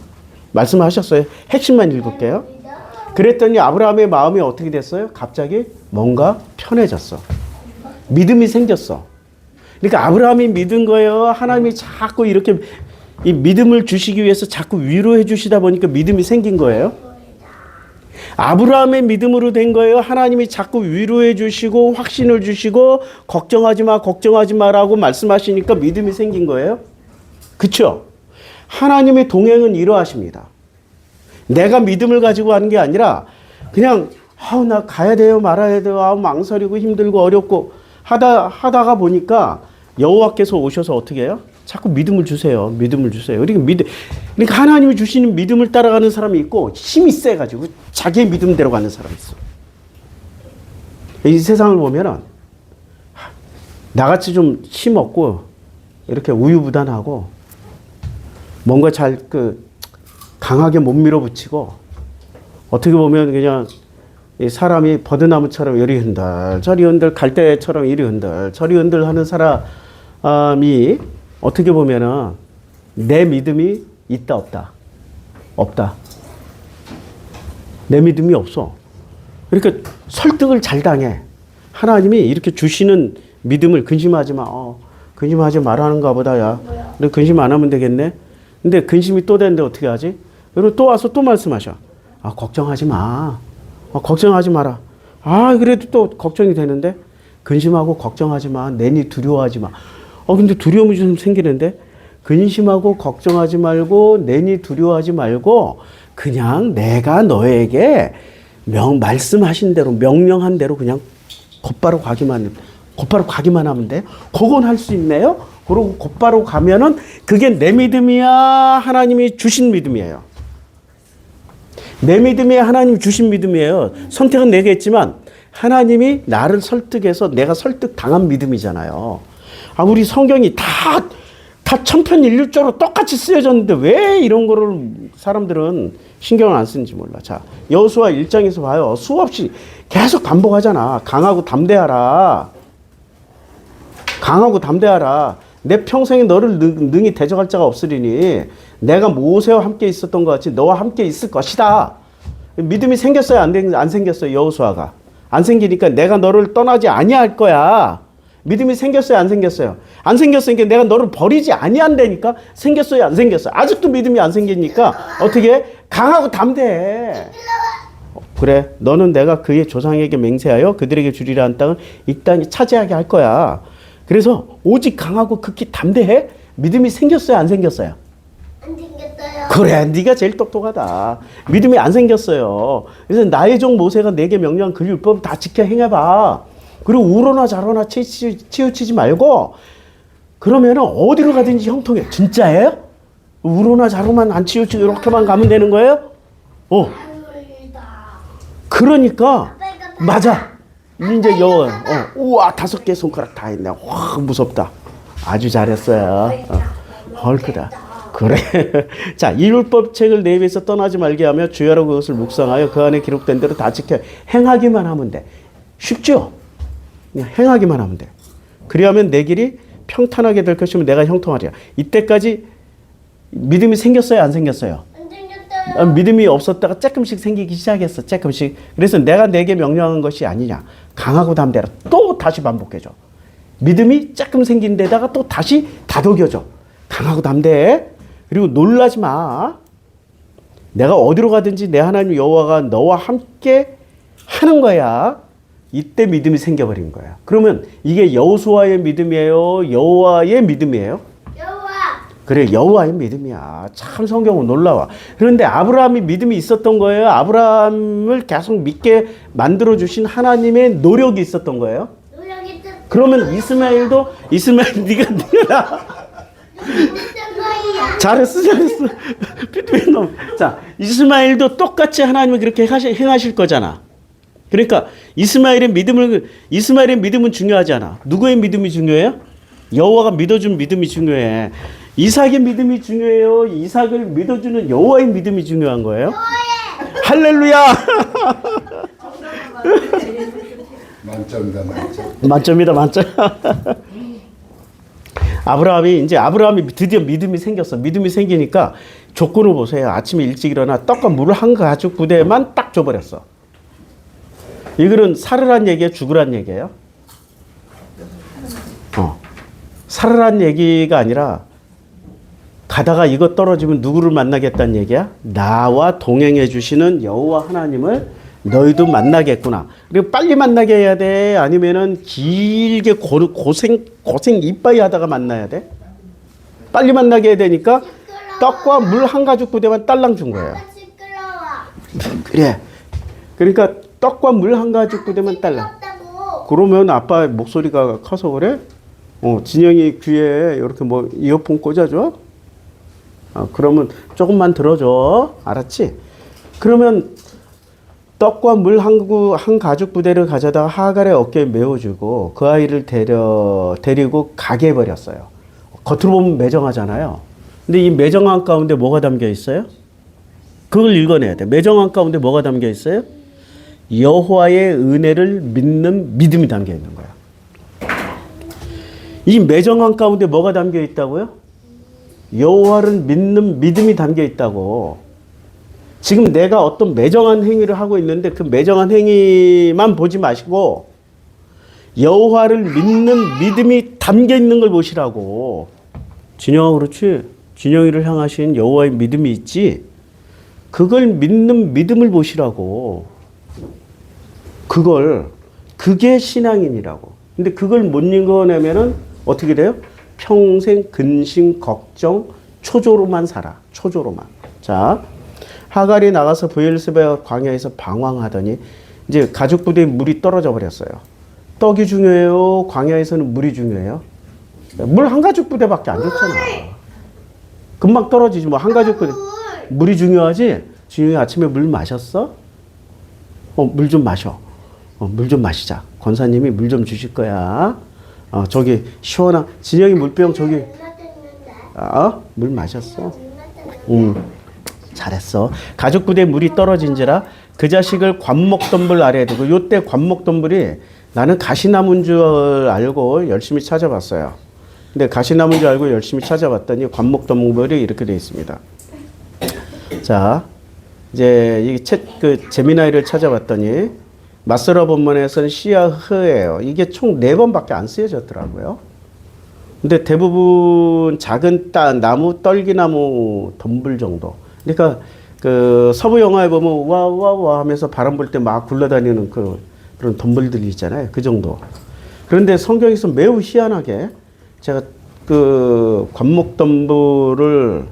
말씀하셨어요. 핵심만 읽을게요. 그랬더니 아브라함의 마음이 어떻게 됐어요? 갑자기 뭔가 편해졌어. 믿음이 생겼어. 그러니까 아브라함이 믿은 거예요. 하나님이 자꾸 이렇게 이 믿음을 주시기 위해서 자꾸 위로해 주시다 보니까 믿음이 생긴 거예요. 아브라함의 믿음으로 된 거예요. 하나님이 자꾸 위로해 주시고 확신을 주시고 걱정하지 마라고 말씀하시니까 믿음이 생긴 거예요. 그렇죠? 하나님의 동행은 이러하십니다. 내가 믿음을 가지고 하는 게 아니라 그냥 나 가야 돼요, 말아야 돼요, 망설이고 힘들고 어렵고 하다가 보니까 여호와께서 오셔서 어떻게 해요? 자꾸 믿음을 주세요. 그러니까 하나님이 주시는 믿음을 따라가는 사람이 있고 힘이 세가지고 자기의 믿음대로 가는 사람이 있어. 이 세상을 보면은 나같이 좀 힘 없고 이렇게 우유부단하고 뭔가 잘 강하게 못 밀어붙이고 어떻게 보면 그냥 사람이 버드나무처럼 이리 흔들 저리 흔들 갈대처럼 이리 흔들 저리 흔들 하는 사람이 어떻게 보면은 내 믿음이 있다 없다. 내 믿음이 없어. 그러니까 설득을 잘 당해. 하나님이 이렇게 주시는 믿음을 근심하지 말하는가 보다. 야, 너 근심 안 하면 되겠네. 근데 근심이 또 되는데 어떻게 하지? 그리고 또 와서 또 말씀하셔. 걱정하지 마. 걱정하지 마라. 그래도 또 걱정이 되는데 근심하고 걱정하지 마. 내니 두려워하지 마. 근데 두려움이 좀 생기는데 근심하고 걱정하지 말고 내니 두려워하지 말고 그냥 내가 너에게 말씀하신 대로 명령한 대로 그냥 곧바로 가기만 하면 돼. 그건 할 수 있네요. 그리고 곧바로 가면은 그게 내 믿음이야, 하나님이 주신 믿음이에요. 내 믿음이 하나님이 주신 믿음이에요. 선택은 내가 했지만 하나님이 나를 설득해서 내가 설득당한 믿음이잖아요. 우리 성경이 다 천편일률적으로 똑같이 쓰여졌는데 왜 이런 거를 사람들은 신경을 안 쓰는지 몰라. 자, 여호수아 1장에서 봐요. 수없이 계속 반복하잖아. 강하고 담대하라. 내 평생에 너를 능히 대적할 자가 없으리니 내가 모세와 함께 있었던 것 같이 너와 함께 있을 것이다. 믿음이 생겼어요? 안 생겼어요? 여호수아가. 안 생기니까 내가 너를 떠나지 아니할 거야. 믿음이 생겼어요? 안 생겼어요? 안 생겼으니까 내가 너를 버리지 아니한다니까. 생겼어요? 안 생겼어요? 아직도 믿음이 안 생기니까 어떻게 해? 강하고 담대해. 그래, 너는 내가 그의 조상에게 맹세하여 그들에게 주리라 한 땅을 이 땅이 차지하게 할 거야. 그래서 오직 강하고 극히 담대해? 믿음이 생겼어요? 안 생겼어요? 안 생겼어요. 그래, 네가 제일 똑똑하다. 믿음이 안 생겼어요. 그래서 나의 종 모세가 내게 명령한 그 율법을 다 지켜 행해봐. 그리고 우로나 좌로나 치우치지 말고 그러면은 어디로 가든지 형통해. 진짜예요? 우로나 좌로만 안 치우치고 이렇게만 가면 되는 거예요? 그러니까 맞아. 이제 우와 5개 손가락 다 했네. 와 무섭다. 아주 잘했어요. 헐크다. 그래. 자, 이 율법책을 내 입에서 떠나지 말게 하며 주야로 그것을 묵상하여 그 안에 기록된 대로 다 지켜 행하기만 하면 돼. 쉽죠? 그냥 행하기만 하면 돼. 그리하면 내 길이 평탄하게 될 것이면 내가 형통하리라. 이때까지 믿음이 생겼어요, 안 생겼어요? 안 생겼어요. 믿음이 없었다가 조금씩 생기기 시작했어. 조금씩. 그래서 내가 내게 명령한 것이 아니냐. 강하고 담대라. 또 다시 반복해줘. 믿음이 조금 생긴 데다가 또 다시 다독여줘. 강하고 담대해. 그리고 놀라지 마. 내가 어디로 가든지 내 하나님 여호와가 너와 함께 하는 거야. 이때 믿음이 생겨버린 거야. 그러면 이게 여호수아의 믿음이에요? 여호와의 믿음이에요? 여호와. 그래, 여호와의 믿음이야. 참 성경은 놀라워. 그런데 아브라함이 믿음이 있었던 거예요? 아브라함을 계속 믿게 만들어주신 하나님의 노력이 있었던 거예요? 노력이 좀 그러면 이스마엘 네가 잘했어. 피트맨 자, 이스마엘도 똑같이 하나님이 그렇게 행하실 거잖아. 그러니까 이스마엘의 믿음은 중요하지 않아. 누구의 믿음이 중요해요? 여호와가 믿어준 믿음이 중요해. 이삭의 믿음이 중요해요. 이삭을 믿어주는 여호와의 믿음이 중요한 거예요. 할렐루야. 만점이다 만점. 만점이다 만점. 아브라함이 드디어 믿음이 생겼어. 믿음이 생기니까 조건을 보세요. 아침에 일찍 일어나 떡과 물을 한 가죽 부대만 딱 줘버렸어. 이거는 살으란 얘기예요? 죽으란 얘기예요? 살으란 얘기가 아니라 가다가 이거 떨어지면 누구를 만나겠다는 얘기야? 나와 동행해 주시는 여호와 하나님을 너희도 만나겠구나. 그리고 빨리 만나게 해야 돼? 아니면은 길게 고생 이빠이 하다가 만나야 돼? 빨리 만나게 해야 되니까 떡과 물 한 가죽 부대만 딸랑 준 거예요. 아빠 시끄러워. 그래. 그러니까 떡과 물 한 가죽 부대만 딸랑. 시끄럽다고. 그러면 아빠 목소리가 커서 그래? 진영이 귀에 이렇게 뭐 이어폰 꽂아줘? 그러면 조금만 들어줘. 알았지? 그러면 떡과 물 한 가죽 부대를 가져다가 하갈의 어깨에 메워주고 그 아이를 데리고 가게 해버렸어요. 겉으로 보면 매정하잖아요. 근데 이 매정한 가운데 뭐가 담겨 있어요? 그걸 읽어내야 돼. 매정한 가운데 뭐가 담겨 있어요? 여호와의 은혜를 믿는 믿음이 담겨 있는 거야. 이 매정한 가운데 뭐가 담겨 있다고요? 여호와를 믿는 믿음이 담겨 있다고. 지금 내가 어떤 매정한 행위를 하고 있는데 그 매정한 행위만 보지 마시고 여호와를 믿는 믿음이 담겨 있는 걸 보시라고. 진영아 그렇지? 진영이를 향하신 여호와의 믿음이 있지? 그걸 믿는 믿음을 보시라고. 그게 신앙인이라고. 근데 그걸 못 읽어내면은 어떻게 돼요? 평생 근심, 걱정, 초조로만 살아. 초조로만. 자, 하갈이 나가서 브엘세바 광야에서 방황하더니 이제 가죽 부대에 물이 떨어져 버렸어요. 떡이 중요해요? 광야에서는 물이 중요해요? 물 한 가죽 부대밖에 안 줬잖아. 금방 떨어지지 뭐 한 가죽 부대. 물이 중요하지? 진영이 아침에 물 마셨어? 물 좀 마셔. 물 좀 마시자. 권사님이 물 좀 주실 거야. 저기 시원한 진영이 물병 저기. 물 마셨어? 잘했어. 가죽 부대에 물이 떨어진지라 그 자식을 관목덤불 아래에 두고 요때 관목덤불이 나는 가시나무인 줄 알고 열심히 찾아봤어요. 근데 가시나무인 줄 알고 열심히 찾아봤더니 관목덤불이 이렇게 되어 있습니다. 자, 이제 이 제미나이를 찾아봤더니 마스라 본문에서는 시야흐예요. 이게 총 4번밖에 안 쓰여졌더라고요. 근데 대부분 작은 나무, 떨기나무 덤불 정도. 그러니까 그 서부 영화에 보면 와와와 하면서 바람 불 때 막 굴러다니는 그런 덤불들이 있잖아요. 그 정도. 그런데 성경에서 매우 희한하게 제가 그 관목덤불을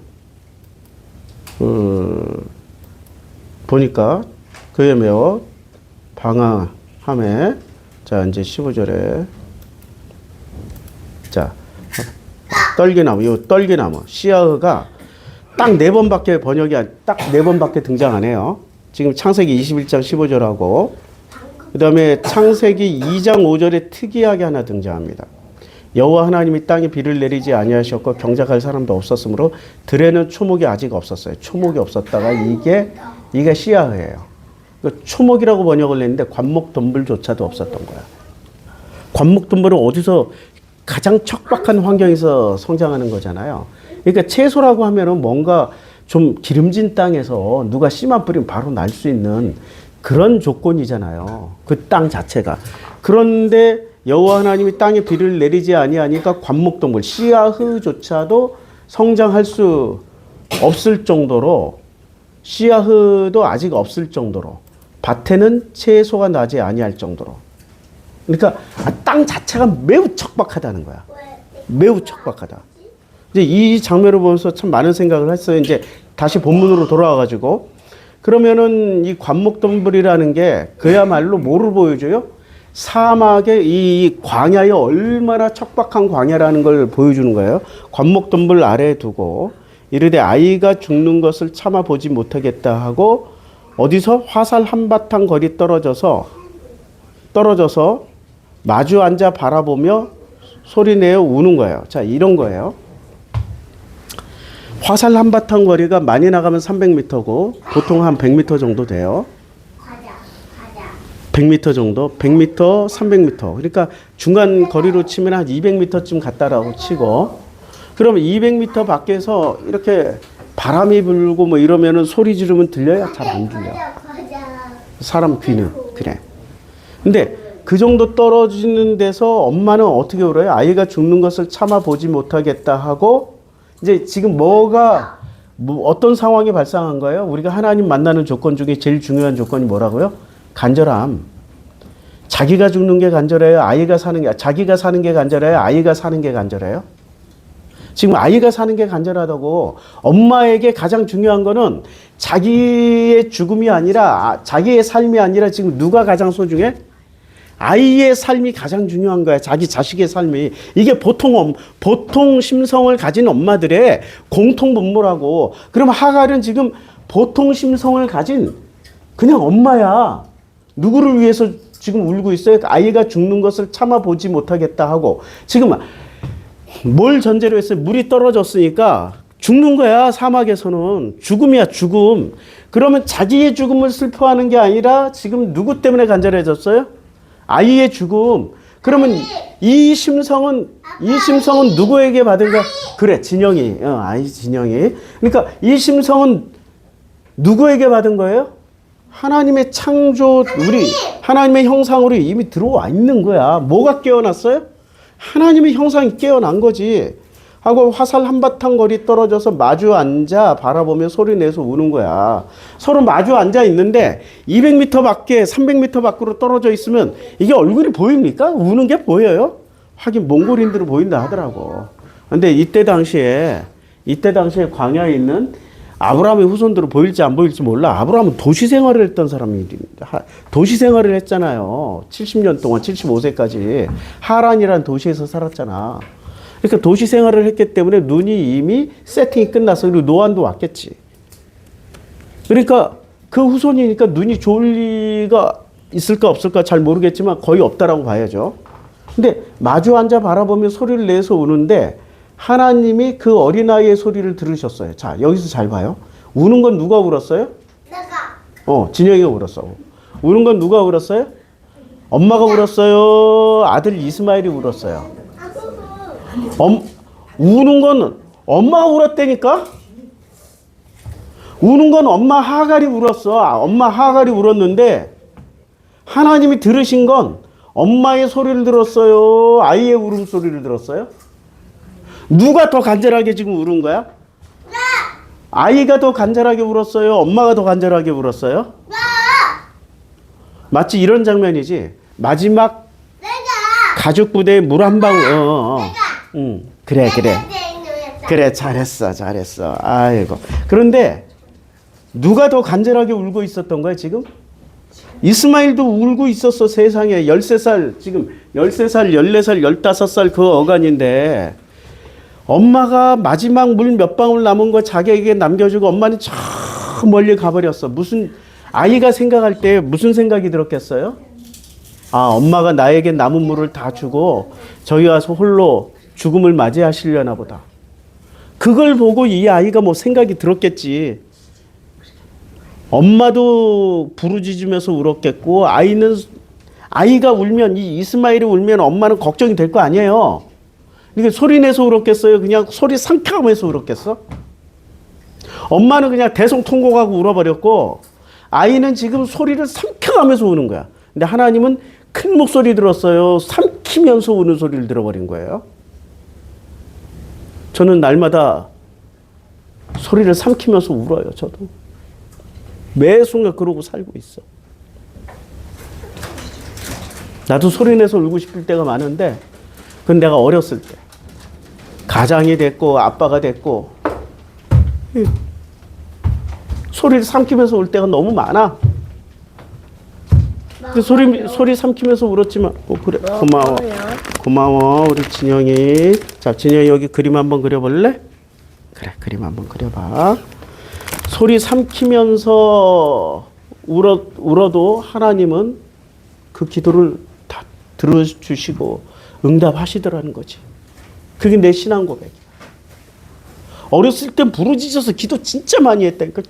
보니까 그에 매어 방황함에 자 이제 15절에 자 떨기나무 시야흐가 딱 4번밖에 딱 4번밖에 등장 안 해요. 지금 창세기 21장 15절하고 그 다음에 창세기 2장 5절에 특이하게 하나 등장합니다. 여호와 하나님이 땅에 비를 내리지 아니하셨고 경작할 사람도 없었으므로 들에는 초목이 아직 없었어요. 초목이 없었다가 이게 씨앗이에요. 초목이라고 번역을 했는데 관목동물조차도 없었던 거야. 관목동물은 어디서 가장 척박한 환경에서 성장하는 거잖아요. 그러니까 채소라고 하면은 뭔가 좀 기름진 땅에서 누가 씨만 뿌리면 바로 날 수 있는 그런 조건이잖아요. 그 땅 자체가. 그런데 여호와 하나님이 땅에 비를 내리지 아니하니까 관목동물 씨앗조차도 성장할 수 없을 정도로 씨앗도 아직 없을 정도로 밭에는 채소가 나지 아니할 정도로. 그러니까 땅 자체가 매우 척박하다는 거야. 매우 척박하다. 이제 이 장면을 보면서 참 많은 생각을 했어요. 이제 다시 본문으로 돌아와가지고 그러면은 이 관목동물이라는 게 그야말로 뭐를 보여줘요? 사막의 이 광야에 얼마나 척박한 광야라는 걸 보여주는 거예요. 관목동물 아래에 두고 이르되 아이가 죽는 것을 참아 보지 못하겠다 하고 어디서 화살 한바탕 거리 떨어져서 마주 앉아 바라보며 소리내어 우는 거예요. 자, 이런 거예요. 화살 한바탕 거리가 많이 나가면 300m고 보통 한 100m 정도 돼요. 100m 정도, 100m, 300m. 그러니까 중간 거리로 치면 한 200m쯤 갔다라고 치고, 그러면 200m 밖에서 이렇게 바람이 불고 뭐 이러면은 소리 지르면 들려요? 잘 안 들려. 사람 귀는. 그래. 근데 그 정도 떨어지는 데서 엄마는 어떻게 울어요? 아이가 죽는 것을 참아 보지 못하겠다 하고, 이제 지금 어떤 상황이 발생한 거예요? 우리가 하나님 만나는 조건 중에 제일 중요한 조건이 뭐라고요? 간절함. 자기가 죽는 게 간절해요? 자기가 사는 게 간절해요? 아이가 사는 게 간절해요? 지금 아이가 사는 게 간절하다고. 엄마에게 가장 중요한 거는 자기의 죽음이 아니라, 자기의 삶이 아니라 지금 누가 가장 소중해? 아이의 삶이 가장 중요한 거야. 자기 자식의 삶이. 이게 보통 심성을 가진 엄마들의 공통 분모라고. 그럼 하갈은 지금 보통 심성을 가진 그냥 엄마야. 누구를 위해서 지금 울고 있어요? 아이가 죽는 것을 참아 보지 못하겠다 하고. 지금 뭘 전제로 했어요? 물이 떨어졌으니까 죽는 거야. 사막에서는. 죽음이야, 죽음. 그러면 자기의 죽음을 슬퍼하는 게 아니라 지금 누구 때문에 간절해졌어요? 아이의 죽음. 그러면 이 심성은 누구에게 받은가? 그래, 진영이. 아이 진영이. 그러니까 이 심성은 누구에게 받은 거예요? 하나님의 창조, 하나님의 형상으로 이미 들어와 있는 거야. 뭐가 깨어났어요? 하나님의 형상이 깨어난 거지. 하고 화살 한바탕 거리 떨어져서 마주 앉아 바라보며 소리내서 우는 거야. 서로 마주 앉아 있는데 200m 밖에 300m 밖으로 떨어져 있으면 이게 얼굴이 보입니까? 우는 게 보여요? 하긴 몽골인들은 보인다 하더라고. 근데 이때 당시에 광야에 있는 아브라함의 후손들은 보일지 안 보일지 몰라. 아브라함은 도시 생활을 했던 사람입니다. 도시 생활을 했잖아요. 70년 동안 75세까지 하란이라는 도시에서 살았잖아. 그러니까 도시 생활을 했기 때문에 눈이 이미 세팅이 끝나서 그리고 노안도 왔겠지. 그러니까 그 후손이니까 눈이 좋을 리가 있을까 없을까 잘 모르겠지만 거의 없다라고 봐야죠. 근데 마주 앉아 바라보며 소리를 내서 우는데 하나님이 그 어린아이의 소리를 들으셨어요. 자, 여기서 잘 봐요. 우는 건 누가 울었어요? 내가. 진영이가 울었어. 우는 건 누가 울었어요? 엄마가 울었어요? 아들 이스마엘이 울었어요? 우는 건 엄마가 울었다니까? 우는 건 엄마 하갈이 울었어. 엄마 하갈이 울었는데 하나님이 들으신 건 엄마의 소리를 들었어요? 아이의 울음소리를 들었어요? 누가 더 간절하게 지금 울은 거야? 아이가 더 간절하게 울었어요? 엄마가 더 간절하게 울었어요? 마치 이런 장면이지. 마지막 가족 부대에 물 한 방울. 그래, 잘했어. 아이고. 그런데 누가 더 간절하게 울고 있었던 거야, 지금? 이스마일도 울고 있었어, 세상에. 13살, 지금 13살, 14살, 15살 그 어간인데 엄마가 마지막 물 몇 방울 남은 거 자기에게 남겨주고 엄마는 저 멀리 가버렸어. 무슨 아이가 생각할 때 무슨 생각이 들었겠어요? 아, 엄마가 나에게 남은 물을 다 주고 저기 와서 홀로 죽음을 맞이하시려나 보다. 그걸 보고 이 아이가 뭐 생각이 들었겠지. 엄마도 부르짖으면서 울었겠고, 아이가 울면, 이 이스마엘이 울면 엄마는 걱정이 될 거 아니에요. 이게 소리 내서 울었겠어요? 그냥 소리 상쾌하면서 울었겠어? 엄마는 그냥 대성통곡하고 울어버렸고, 아이는 지금 소리를 삼켜가면서 우는 거야. 근데 하나님은 큰 목소리 들었어요. 삼키면서 우는 소리를 들어버린 거예요. 저는 날마다 소리를 삼키면서 울어요. 저도. 매 순간 그러고 살고 있어. 나도 소리내서 울고 싶을 때가 많은데, 그건 내가 어렸을 때. 가장이 됐고 아빠가 됐고 소리를 삼키면서 울 때가 너무 많아. 근데 소리 삼키면서 울었지만 그래 고마워 우리 진영이. 자, 진영이 여기 그림 한번 그려볼래? 그래, 그림 한번 그려봐. 소리 삼키면서 울어도 하나님은 그 기도를 다 들어주시고 응답하시더라는 거지. 그게 내 신앙 고백이야. 어렸을 땐 부르짖어서 기도 진짜 많이 했다니까.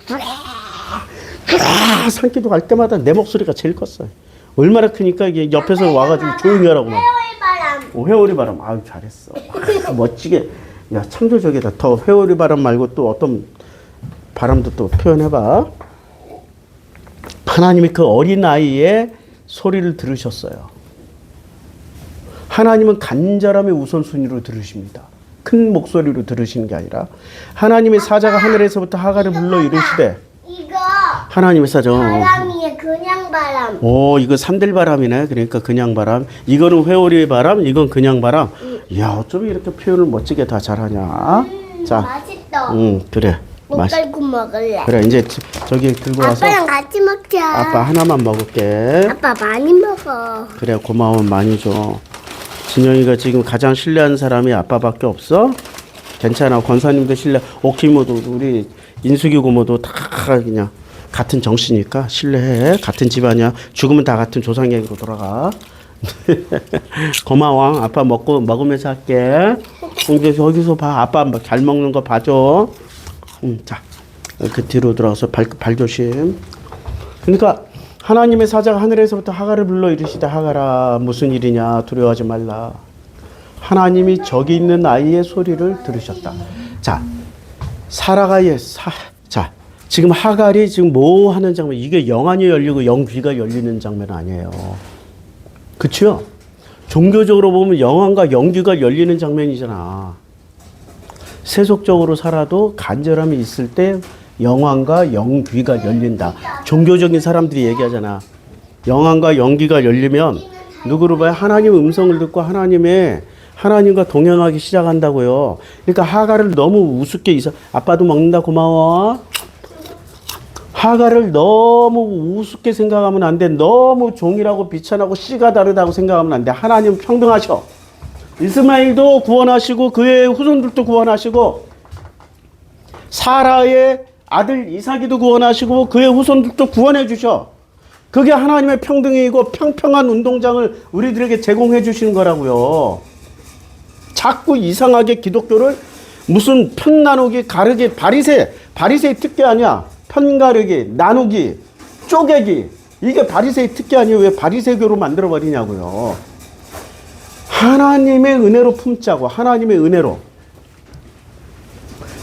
산기도 갈 때마다 내 목소리가 제일 컸어요. 얼마나 크니까 이게 옆에서 와가지고 조용히 하라고 막. 회오리 바람. 아유, 잘했어. 멋지게. 야, 창조적이다. 더 회오리 바람 말고 또 어떤 바람도 또 표현해봐. 하나님이 그 어린 아이의 소리를 들으셨어요. 하나님은 간절함의 우선순위로 들으십니다. 큰 목소리로 들으시는 게 아니라 하나님의 사자가 하늘에서부터 하갈을 불러 이르시되. 이거 하나님의 사자. 바람이에 그냥 바람. 오, 이거 산들바람이네. 그러니까 그냥 바람. 이거는 회오리 바람, 이건 그냥 바람. 이야, 어쩜 이렇게 표현을 멋지게 다 잘하냐. 자, 맛있다. 그래. 못 갈고 먹을래. 그래, 이제 저기 들고 와서 아빠랑 같이 먹자. 아빠 하나만 먹을게. 아빠 많이 먹어. 그래, 고마워. 많이 줘. 진영이가 지금 가장 신뢰하는 사람이 아빠밖에 없어? 괜찮아. 권사님도 신뢰, 옥희모도, 우리 인숙이 고모도 다 그냥 같은 정씨니까 신뢰해. 같은 집안이야. 죽으면 다 같은 조상에게로 돌아가. 고마워. 아빠 먹으면서 할게. 이제 여기서 봐. 아빠 잘 먹는 거 봐줘. 자, 그 뒤로 들어가서 발 조심. 그러니까 하나님의 사자가 하늘에서부터 하갈을 불러 이르시되 하갈아 무슨 일이냐 두려워하지 말라. 하나님이 저기 있는 아이의 소리를 들으셨다. 자, 자, 지금 하갈이 지금 뭐 하는 장면? 이게 영안이 열리고 영귀가 열리는 장면 아니에요. 그렇죠? 종교적으로 보면 영안과 영귀가 열리는 장면이잖아. 세속적으로 살아도 간절함이 있을 때 영안과 영귀가 열린다. 종교적인 사람들이 얘기하잖아. 영안과 영귀가 열리면 누구를 봐야 하나님 음성을 듣고 하나님과 동행하기 시작한다고요. 그러니까 하갈을 너무 우습게 아빠도 먹는다 고마워. 하갈을 너무 우습게 생각하면 안 돼. 너무 종이라고 비천하고 씨가 다르다고 생각하면 안 돼. 하나님 평등하셔. 이스마엘도 구원하시고 그의 후손들도 구원하시고 사라의 아들 이삭이도 구원하시고 그의 후손들도 구원해 주셔. 그게 하나님의 평등이고 평평한 운동장을 우리들에게 제공해 주시는 거라고요. 자꾸 이상하게 기독교를 무슨 편 나누기 가르기 바리새의 특기 아니야. 편 가르기 나누기 쪼개기 이게 바리새의 특기 아니에요. 왜 바리새교로 만들어 버리냐고요. 하나님의 은혜로 품자고. 하나님의 은혜로.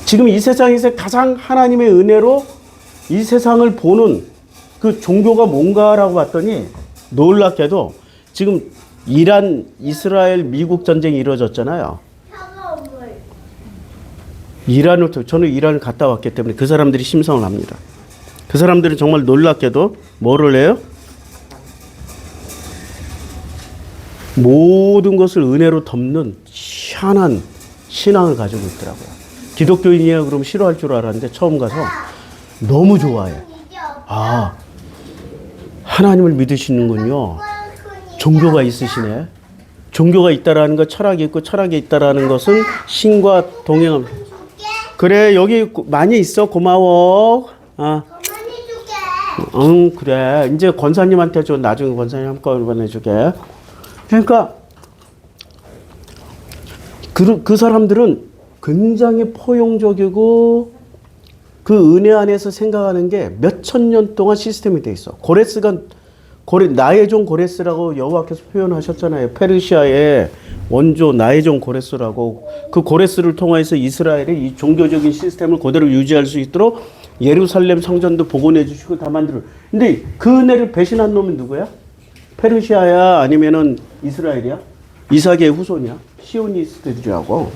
지금 이 세상에서 가장 하나님의 은혜로 이 세상을 보는 그 종교가 뭔가라고 봤더니 놀랍게도 지금 이란, 이스라엘, 미국 전쟁이 이루어졌잖아요. 저는 이란을 갔다 왔기 때문에 그 사람들이 심성을 합니다. 그 사람들은 정말 놀랍게도 뭐를 해요? 모든 것을 은혜로 덮는 희한한 신앙을 가지고 있더라고요. 기독교인이야 그럼 싫어할 줄 알았는데 처음 가서 너무 좋아해. 아, 하나님을 믿으시는군요. 종교가 있으시네. 종교가 있다라는 것, 철학이 있고 철학이 있다라는 것은 신과 동행합니다. 그래, 여기 많이 있어. 고마워. 그래. 이제 권사님한테 줘. 나중에 권사님 한꺼번에 보내주게. 그러니까 그 사람들은 굉장히 포용적이고 그 은혜 안에서 생각하는 게 몇천 년 동안 시스템이 돼 있어. 나의 종 고레스라고 여호와께서 표현하셨잖아요. 페르시아의 원조 나의 종 고레스라고. 그 고레스를 통해서 이스라엘의 이 종교적인 시스템을 그대로 유지할 수 있도록 예루살렘 성전도 복원해 주시고 다 만들어. 근데 그 은혜를 배신한 놈은 누구야? 페르시아야 아니면은 이스라엘이야? 이삭의 후손이야? 시오니스트들이라고.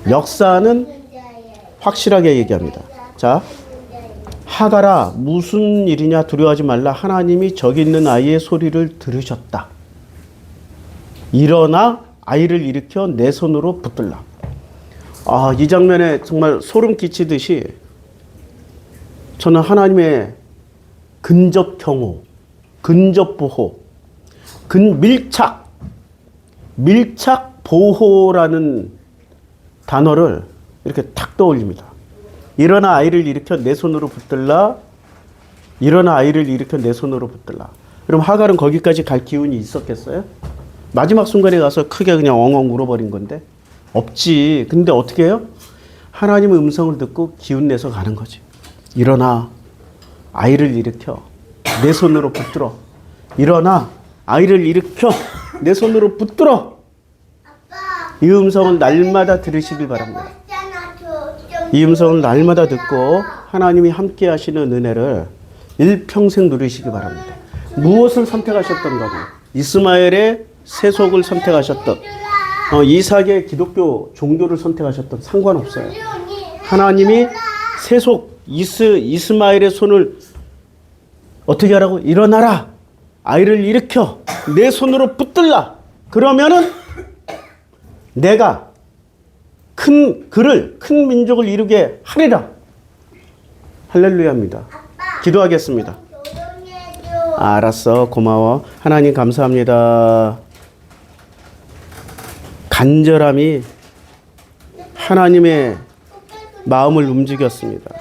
역사는 확실하게 얘기합니다. 자, 하가라 무슨 일이냐 두려워하지 말라. 하나님이 저기 있는 아이의 소리를 들으셨다. 일어나 아이를 일으켜 내 손으로 붙들라. 이 장면에 정말 소름 끼치듯이 저는 하나님의 근접 경호, 근접 보호, 밀착 보호라는 단어를 이렇게 탁 떠올립니다. 일어나 아이를 일으켜 내 손으로 붙들라. 일어나 아이를 일으켜 내 손으로 붙들라. 그럼 하갈은 거기까지 갈 기운이 있었겠어요? 마지막 순간에 가서 크게 그냥 엉엉 울어버린 건데 없지. 근데 어떻게 해요? 하나님의 음성을 듣고 기운 내서 가는 거지. 일어나 아이를 일으켜 내 손으로 붙들어. 일어나 아이를 일으켜 내 손으로 붙들어. 이 음성을 날마다 들으시길 바랍니다. 이 음성을 날마다 듣고 하나님이 함께 하시는 은혜를 일평생 누리시기 바랍니다. 무엇을 선택하셨던 간에 이스마엘의 세속을 선택하셨던 이삭의 기독교 종교를 선택하셨던 상관없어요. 하나님이 세속 이스마엘의 손을 어떻게 하라고? 일어나라. 아이를 일으켜 내 손으로 붙들라. 그러면은 내가 큰 민족을 이루게 하리라. 할렐루야입니다. 기도하겠습니다. 알았어. 고마워. 하나님 감사합니다. 간절함이 하나님의 마음을 움직였습니다.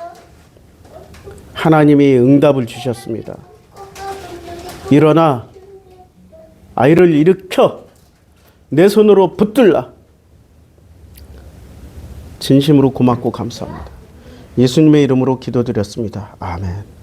하나님이 응답을 주셨습니다. 일어나 아이를 일으켜 내 손으로 붙들라. 진심으로 고맙고 감사합니다. 예수님의 이름으로 기도드렸습니다. 아멘.